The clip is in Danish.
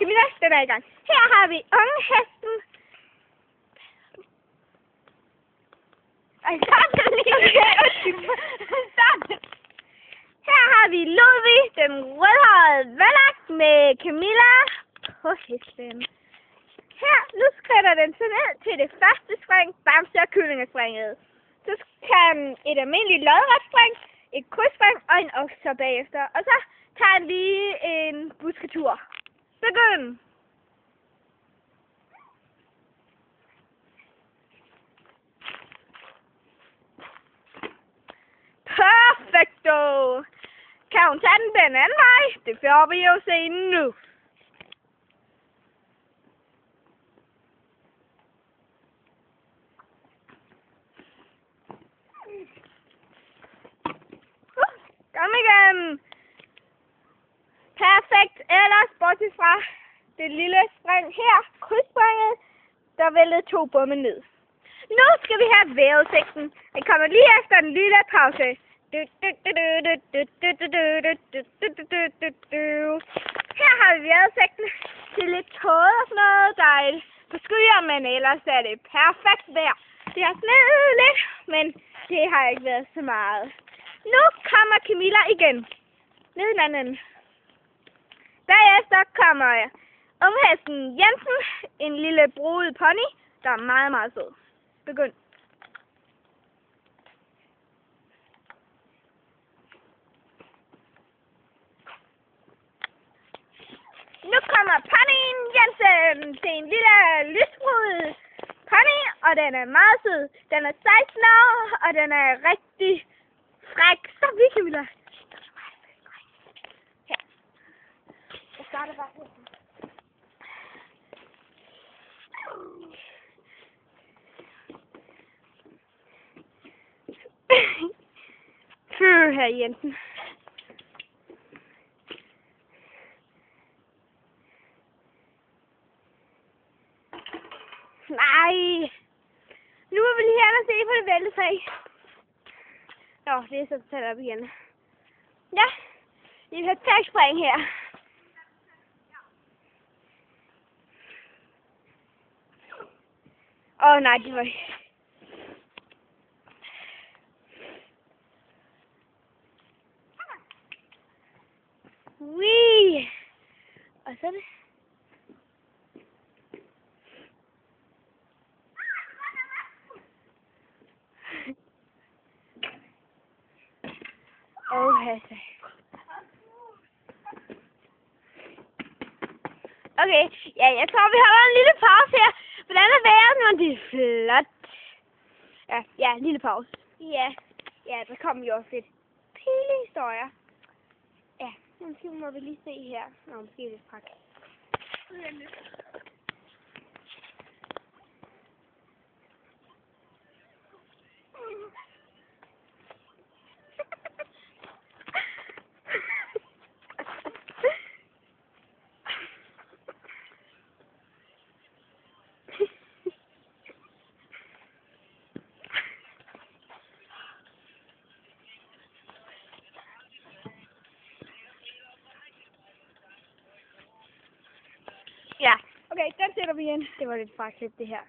Camilla, den er i gang. Her har vi unghesten. Ej, stop den lige. Her har vi Ludvig, den rødhårede valak med Camilla på hesten. Her, nu skrider den så ned til det første spring, bamse- og kyllingespringet. Så kan et almindeligt lodret spring, et krydsspring og en okser bagefter. Og så tager den lige en busketur. Begynd! Perfekto! Kan hun tage den anden vej? Det får vi jo se nu. Kom igen! Perfekt, ellers bortset fra det lille spring her, krydsspringet, der væltede 2 bomme ned. Nu skal vi have vejrudsigten. Den kommer lige efter en lille pause. Her har vi vejrudsigten. Det er lidt tåget og sådan noget. Der er på skyer, men ellers er det perfekt vejr. Det har sneet lidt, men det har ikke været så meget. Nu kommer Camilla igen. Ned i den anden. Derefter kommer unghesten Jensen, en lille broget pony, der er meget, meget sød. Begynd. Nu kommer ponyen Jensen til en lille lysbroget pony, og den er meget sød. Den er 16 år, og den er rigtig fræk. Stop lige, Camilla. Her. Jeg starter bare her. Her Jensen. Nej. Nu må vi lige her og se på det væltetræ. Nå, det er så tæt op igen. Ja, vi har tagspring her. Nej, det var... Wee! Og så er det... Hasse. Okay, ja, jeg tror, vi holder en lille pause her. Hvordan er vejret nu? Det er flot. Ja, en lille pause. Ja, der kommer jo også lidt pilehistorier. Ja, måske må vi lige se her. Nå, måske lidt prak. Ja, okay, den sætter vi ind. Det var lidt farklip, det her.